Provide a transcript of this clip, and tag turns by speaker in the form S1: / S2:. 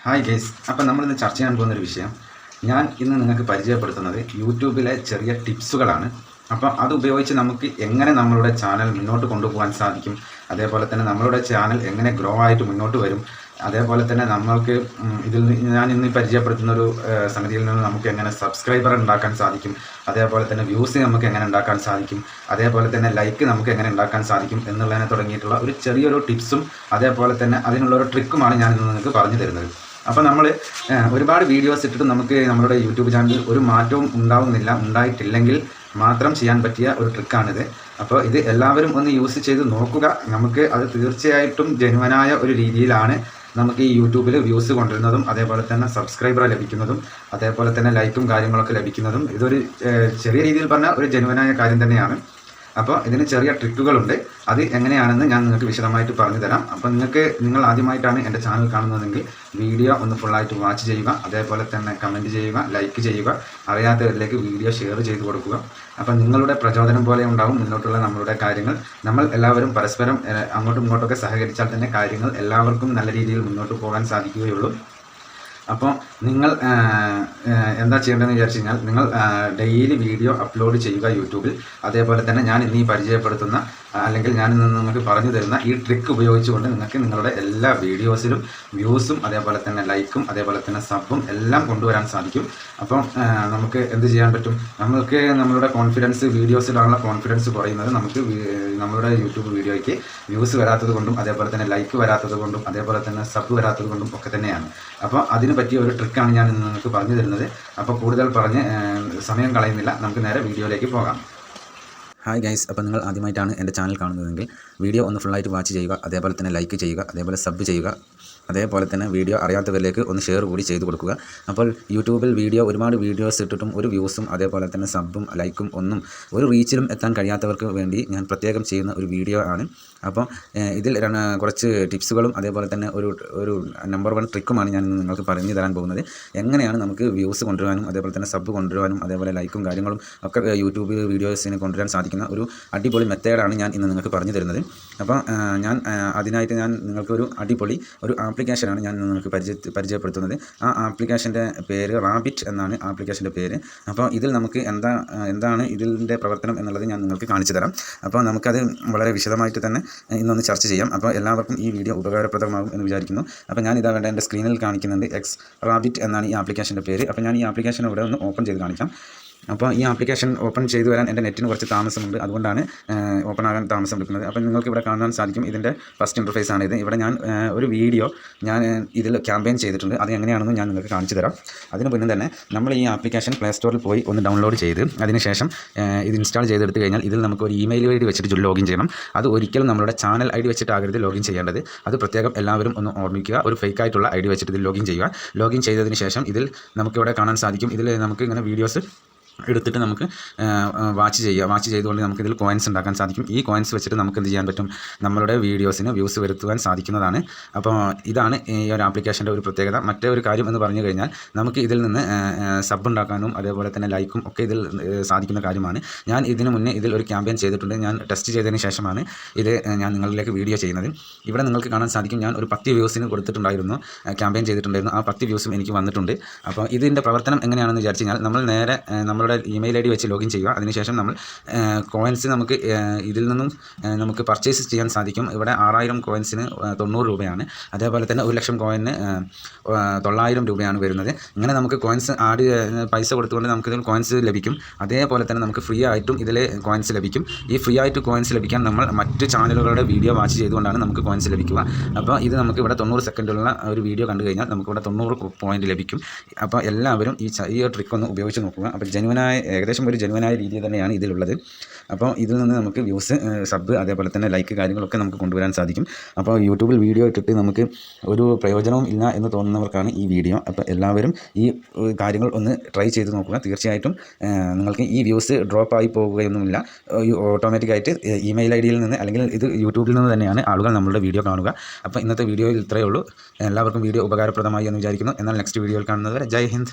S1: Hi guys, അപ്പോൾ നമ്മളിന്ന് ചർച്ച ചെയ്യാൻ പോകുന്നൊരു വിഷയം ഞാൻ ഇന്ന് നിങ്ങൾക്ക് പരിചയപ്പെടുത്തുന്നത് യൂട്യൂബിലെ ചെറിയ ടിപ്സുകളാണ്. അപ്പോൾ അത് ഉപയോഗിച്ച് നമുക്ക് എങ്ങനെ നമ്മളുടെ ചാനൽ മുന്നോട്ട് കൊണ്ടുപോകാൻ സാധിക്കും, അതേപോലെ തന്നെ നമ്മളുടെ ചാനൽ എങ്ങനെ ഗ്രോ ആയിട്ട് മുന്നോട്ട് വരും, അതേപോലെ തന്നെ നമ്മൾക്ക് ഞാൻ ഇന്ന് പരിചയപ്പെടുത്തുന്നൊരു സംഗതിയിൽ നിന്ന് നമുക്ക് എങ്ങനെ സബ്സ്ക്രൈബർ ഉണ്ടാക്കാൻ സാധിക്കും, അതേപോലെ തന്നെ വ്യൂസ് നമുക്ക് എങ്ങനെ ഉണ്ടാക്കാൻ സാധിക്കും, അതേപോലെ തന്നെ ലൈക്ക് നമുക്ക് എങ്ങനെ ഉണ്ടാക്കാൻ സാധിക്കും എന്നുള്ളതിനെ തുടങ്ങിയിട്ടുള്ള ഒരു ചെറിയൊരു ടിപ്സും അതേപോലെ തന്നെ അതിനുള്ളൊരു ട്രിക്കുമാണ് ഞാൻ ഇന്ന് നിങ്ങൾക്ക് പറഞ്ഞു തരുന്നത്. അപ്പോൾ നമ്മൾ ഒരുപാട് വീഡിയോസ് ഇട്ടിട്ട് നമുക്ക് നമ്മുടെ യൂട്യൂബ് ചാനലിൽ ഒരു മാറ്റവും ഉണ്ടായിട്ടില്ലെങ്കിൽ മാത്രം ചെയ്യാൻ പറ്റിയ ഒരു ട്രിക്കാണിത്. അപ്പോൾ ഇത് എല്ലാവരും ഒന്ന് യൂസ് ചെയ്ത് നോക്കുക. നമുക്ക് അത് തീർച്ചയായിട്ടും ജെനുവനായ ഒരു രീതിയിലാണ് നമുക്ക് ഈ യൂട്യൂബിൽ വ്യൂസ് കൊണ്ടുവരുന്നതും അതേപോലെ തന്നെ സബ്സ്ക്രൈബർ ലഭിക്കുന്നതും അതേപോലെ തന്നെ ലൈക്കും കാര്യങ്ങളൊക്കെ ലഭിക്കുന്നതും ഇതൊരു ചെറിയ രീതിയിൽ പറഞ്ഞാൽ ഒരു ജെനുവനായ കാര്യം തന്നെയാണ്. അപ്പോൾ ഇതിന് ചെറിയ ട്രിക്കുകളുണ്ട്. അത് എങ്ങനെയാണെന്ന് ഞാൻ നിങ്ങൾക്ക് വിശദമായിട്ട് പറഞ്ഞു തരാം. അപ്പോൾ നിങ്ങൾ ആദ്യമായിട്ടാണ് എൻ്റെ ചാനൽ കാണുന്നതെങ്കിൽ വീഡിയോ ഒന്ന് ഫുള്ളായിട്ട് വാച്ച് ചെയ്യുക, അതേപോലെ തന്നെ കമൻറ്റ് ചെയ്യുക, ലൈക്ക് ചെയ്യുക, അറിയാത്തവരിലേക്ക് വീഡിയോ ഷെയർ ചെയ്ത് കൊടുക്കുക. അപ്പോൾ നിങ്ങളുടെ പ്രചോദനം പോലെ ഉണ്ടാവും മുന്നോട്ടുള്ള നമ്മളുടെ കാര്യങ്ങൾ. നമ്മൾ എല്ലാവരും പരസ്പരം അങ്ങോട്ടും ഇങ്ങോട്ടൊക്കെ സഹകരിച്ചാൽ തന്നെ കാര്യങ്ങൾ എല്ലാവർക്കും നല്ല രീതിയിൽ മുന്നോട്ട് പോകാൻ സാധിക്കുകയുള്ളൂ. അപ്പോൾ നിങ്ങൾ എന്താ ചെയ്യേണ്ടതെന്ന് വിചാരിച്ചു കഴിഞ്ഞാൽ നിങ്ങൾ ഡെയിലി വീഡിയോ അപ്ലോഡ് ചെയ്യുക യൂട്യൂബിൽ. അതേപോലെ തന്നെ ഞാൻ ഇന്ന് ഈ പരിചയപ്പെടുത്തുന്ന അല്ലെങ്കിൽ ഞാൻ ഇന്ന് നിങ്ങൾക്ക് പറഞ്ഞു തരുന്ന ഈ ട്രിക്ക് ഉപയോഗിച്ചുകൊണ്ട് നിങ്ങൾക്ക് നിങ്ങളുടെ എല്ലാ വീഡിയോസിലും വ്യൂസും അതേപോലെ തന്നെ ലൈക്കും അതേപോലെ തന്നെ സബും എല്ലാം കൊണ്ടുവരാൻ സാധിക്കും. അപ്പം നമുക്ക് എന്ത് ചെയ്യാൻ പറ്റും, നമ്മൾക്ക് നമ്മളുടെ കോൺഫിഡൻസ്, വീഡിയോസിലുള്ള കോൺഫിഡൻസ് കുറയുന്നത് നമുക്ക് നമ്മളുടെ യൂട്യൂബ് വീഡിയോയ്ക്ക് വ്യൂസ് വരാത്തത് കൊണ്ടും അതേപോലെ തന്നെ ലൈക്ക് വരാത്തത് കൊണ്ടും അതേപോലെ തന്നെ സബ് വരാത്തത് കൊണ്ടും ഒക്കെ തന്നെയാണ്. അപ്പോൾ അതിന് പറ്റിയ ഒരു ട്രിക്കാണ് ഞാൻ നിങ്ങൾക്ക് പറഞ്ഞു തരുന്നത്. അപ്പോൾ കൂടുതൽ പറഞ്ഞ് സമയം കളയുന്നില്ല, നമുക്ക് നേരെ വീഡിയോയിലേക്ക് പോകാം.
S2: ഹായ് ഗൈസ്, അപ്പോൾ നിങ്ങൾ ആദ്യമായിട്ടാണ് എൻ്റെ ചാനൽ കാണുന്നതെങ്കിൽ വീഡിയോ ഒന്ന് ഫുള്ളായിട്ട് വാച്ച് ചെയ്യുക, അതേപോലെ തന്നെ ലൈക്ക് ചെയ്യുക, അതേപോലെ സബ് ചെയ്യുക, അതേപോലെ തന്നെ വീഡിയോ അറിയാത്തവരിലേക്ക് ഒന്ന് ഷെയർ കൂടി ചെയ്ത് കൊടുക്കുക. അപ്പോൾ യൂട്യൂബിൽ ഒരുപാട് വീഡിയോസ് ഇട്ടിട്ടും ഒരു വ്യൂസും അതേപോലെ തന്നെ സബും ലൈക്കും ഒന്നും ഒരു റീച്ചിലും എത്താൻ കഴിയാത്തവർക്ക് വേണ്ടി ഞാൻ പ്രത്യേകം ചെയ്യുന്ന ഒരു വീഡിയോ ആണ്. അപ്പോൾ ഇതിൽ കുറച്ച് ടിപ്സുകളും അതേപോലെ തന്നെ ഒരു നമ്പർ 1 ട്രിക്കുമാണ് ഞാൻ നിങ്ങൾക്ക് പറഞ്ഞു തരാൻ പോകുന്നത്. എങ്ങനെയാണ് നമുക്ക് വ്യൂസ് കൊണ്ടുവരാനും അതേപോലെ തന്നെ സബ് കൊണ്ടുവരാനും അതേപോലെ ലൈക്കും കാര്യങ്ങളും ഒക്കെ യൂട്യൂബ് വീഡിയോസിന് കൊണ്ടുവരാൻ സാധിക്കുന്ന ഒരു അടിപൊളി മെത്തേഡാണ് ഞാൻ ഇന്ന് നിങ്ങൾക്ക് പറഞ്ഞു തരുന്നത്. അപ്പോൾ അതിനായിട്ട് ഞാൻ നിങ്ങൾക്ക് ഒരു അടിപൊളി ഒരു ആപ്ലിക്കേഷനാണ് ഞാൻ നിങ്ങൾക്ക് പരിചയപ്പെടുത്തുന്നത്. ആ ആപ്ലിക്കേഷൻ്റെ പേര് റാബിറ്റ് എന്നാണ് ആപ്ലിക്കേഷൻ്റെ പേര്. അപ്പോൾ ഇതിൽ നമുക്ക് എന്താണ് ഇതിൻ്റെ പ്രവർത്തനം എന്നുള്ളത് ഞാൻ നിങ്ങൾക്ക് കാണിച്ചു തരാം. അപ്പോൾ നമുക്കത് വളരെ വിശദമായിട്ട് തന്നെ ഇന്നൊന്ന് ചർച്ച ചെയ്യാം. അപ്പോൾ എല്ലാവർക്കും ഈ വീഡിയോ ഉപകാരപ്രദമാകും എന്ന് വിചാരിക്കുന്നു. അപ്പോൾ ഞാൻ ഇതാ എൻ്റെ സ്ക്രീനിൽ കാണിക്കുന്നുണ്ട് റാബിറ്റ് എന്നാണ് ഈ ആപ്ലിക്കേഷൻ്റെ പേര്. അപ്പോൾ ഞാൻ ഈ ആപ്ലിക്കേഷൻ ഇവിടെ ഒന്ന് ഓപ്പൺ ചെയ്ത് കാണിക്കാം. അപ്പോൾ ഈ ആപ്ലിക്കേഷൻ ഓപ്പൺ ചെയ്തു വരാൻ എൻ്റെ നെറ്റിന് കുറച്ച് താമസമുണ്ട്, അതുകൊണ്ടാണ് ഓപ്പൺ ആകാൻ താമസം എടുക്കുന്നത്. അപ്പോൾ നിങ്ങൾക്ക് ഇവിടെ കാണാൻ സാധിക്കും ഇതിൻ്റെ ഫസ്റ്റ് ഇൻ്റർഫേസ് ആണ് ഇത്. ഇവിടെ ഞാൻ ഒരു വീഡിയോ ഇതിൽ ക്യാമ്പയിൻ ചെയ്തിട്ടുണ്ട്. അത് എങ്ങനെയാണെന്ന് ഞാൻ നിങ്ങൾക്ക് കാണിച്ചു തരാം. അതിന് മുന്നേ തന്നെ നമ്മൾ ഈ ആപ്ലിക്കേഷൻ പ്ലേ സ്റ്റോറിൽ പോയി ഒന്ന് ഡൗൺലോഡ് ചെയ്ത് അതിനുശേഷം ഇത് ഇൻസ്റ്റാൾ ചെയ്തെടുത്ത് കഴിഞ്ഞാൽ ഇതിൽ നമുക്ക് ഒരു ഇമെയിൽ ഐ ഡി വെച്ചിട്ട് ലോഗിൻ ചെയ്യണം. അത് ഒരിക്കലും നമ്മുടെ ചാനൽ ഐ ഡി വെച്ചിട്ടാകരുത് ലോഗിൻ ചെയ്യേണ്ടത്. അത് പ്രത്യേകം എല്ലാവരും ഒന്ന് ഓർമ്മിക്കുക. ഒരു ഫേക്ക് ആയിട്ടുള്ള ഐ ഡി വെച്ചിട്ട് ഇതിൽ ലോഗിൻ ചെയ്യുക. ലോഗിൻ ചെയ്തതിന് ശേഷം ഇതിൽ നമുക്കിവിടെ കാണാൻ സാധിക്കും. ഇതിൽ നമുക്ക് ഇങ്ങനെ വീഡിയോസ് എടുത്തിട്ട് നമുക്ക് വാച്ച് ചെയ്തുകൊണ്ട് നമുക്കിതിൽ കോയിൻസ് ഉണ്ടാക്കാൻ സാധിക്കും. ഈ കോയിൻസ് വെച്ചിട്ട് നമുക്ക് എന്ത് ചെയ്യാൻ പറ്റും, നമ്മളുടെ വീഡിയോസിന് വ്യൂസ് വരുത്തുവാൻ സാധിക്കുന്നതാണ്. അപ്പോൾ ഇതാണ് ഈ ഒരു ആപ്ലിക്കേഷൻ്റെ ഒരു പ്രത്യേകത. മറ്റേ ഒരു കാര്യം എന്ന് പറഞ്ഞു കഴിഞ്ഞാൽ നമുക്ക് ഇതിൽ നിന്ന് സബ് ഉണ്ടാക്കാനും അതേപോലെ തന്നെ ലൈക്കും ഒക്കെ ഇതിൽ സാധിക്കുന്ന കാര്യമാണ്. ഞാൻ ഇതിന് മുന്നേ ഇതിൽ ഒരു ക്യാമ്പയിൻ ചെയ്തിട്ടുണ്ട്. ഞാൻ ടെസ്റ്റ് ചെയ്തതിന് ശേഷമാണ് ഇത് ഞാൻ നിങ്ങളിലേക്ക് വീഡിയോ ചെയ്യുന്നത്. ഇവിടെ നിങ്ങൾക്ക് കാണാൻ സാധിക്കും ഞാൻ ഒരു 10 വ്യൂസിന് കൊടുത്തിട്ടുണ്ടായിരുന്നു, ക്യാമ്പയിൻ ചെയ്തിട്ടുണ്ടായിരുന്നു. ആ 10 വ്യൂസും എനിക്ക് വന്നിട്ടുണ്ട്. അപ്പോൾ ഇതിൻ്റെ പ്രവർത്തനം എങ്ങനെയാണെന്ന് വിചാരിച്ചു കഴിഞ്ഞാൽ നമ്മൾ നേരെ നമ്മളുടെ ഇമെയിൽ ഐ ഡി വെച്ച് ലോഗിൻ ചെയ്യുക. അതിനുശേഷം നമ്മൾ കോയിൻസ് നമുക്ക് ഇതിൽ നിന്നും നമുക്ക് പർച്ചേസ് ചെയ്യാൻ സാധിക്കും. ഇവിടെ 6000 കോയിൻസിന് 90 രൂപയാണ്. അതേപോലെ തന്നെ 1,00,000 കോയിന് 900 രൂപയാണ് വരുന്നത്. ഇങ്ങനെ നമുക്ക് കോയിൻസ് പൈസ കൊടുത്തുകൊണ്ട് നമുക്ക് ഇതിൽ കോയിൻസ് ലഭിക്കും. അതേപോലെ തന്നെ നമുക്ക് ഫ്രീ ആയിട്ടും ഇതിൽ കോയിൻസ് ലഭിക്കും. ഈ ഫ്രീ ആയിട്ട് കോയിൻസ് ലഭിക്കാൻ നമ്മൾ മറ്റ് ചാനലുകളുടെ വീഡിയോ വാച്ച് ചെയ്തുകൊണ്ടാണ് നമുക്ക് കോയിൻസ് ലഭിക്കുക. അപ്പോൾ ഇത് നമുക്ക് ഇവിടെ 90 സെക്കൻഡുള്ള ഒരു വീഡിയോ കണ്ടു കഴിഞ്ഞാൽ നമുക്കിവിടെ 90 പോയിൻറ്റ് ലഭിക്കും. അപ്പോൾ എല്ലാവരും ഈ ട്രിക്ക് ഒന്ന് ഉപയോഗിച്ച് നോക്കുക. അപ്പോൾ ഏകദേശം ഒരു ജെനുവനായ രീതി തന്നെയാണ് ഇതിലുള്ളത്. അപ്പോൾ ഇതിൽ നിന്ന് നമുക്ക് വ്യൂസ്, സബ് അതേപോലെ തന്നെ ലൈക്ക് കാര്യങ്ങളൊക്കെ നമുക്ക് കൊണ്ടുവരാൻ സാധിക്കും. അപ്പോൾ യൂട്യൂബിൽ വീഡിയോ ഇട്ടിട്ട് നമുക്ക് ഒരു പ്രയോജനവും ഇല്ല എന്ന് തോന്നുന്നവർക്കാണ് ഈ വീഡിയോ. അപ്പോൾ എല്ലാവരും ഈ കാര്യങ്ങൾ ഒന്ന് ട്രൈ ചെയ്ത് നോക്കുക. തീർച്ചയായിട്ടും നിങ്ങൾക്ക് ഈ വ്യൂസ് ഡ്രോപ്പ് ആയി പോകുകയൊന്നുമില്ല. ഓട്ടോമാറ്റിക്കായിട്ട് ഇമെയിൽ ഐ ഡിയിൽ നിന്ന് അല്ലെങ്കിൽ ഇത് യൂട്യൂബിൽ നിന്ന് തന്നെയാണ് ആളുകൾ നമ്മളുടെ വീഡിയോ കാണുക. അപ്പോൾ ഇന്നത്തെ വീഡിയോയിൽ ഇത്രയേ ഉള്ളൂ. എല്ലാവർക്കും വീഡിയോ ഉപകാരപ്രദമായി എന്ന് വിചാരിക്കുന്നു. എന്നാൽ നെക്സ്റ്റ് വീഡിയോയിൽ കാണുന്നത് വരെ ജയ് ഹിന്ദ്.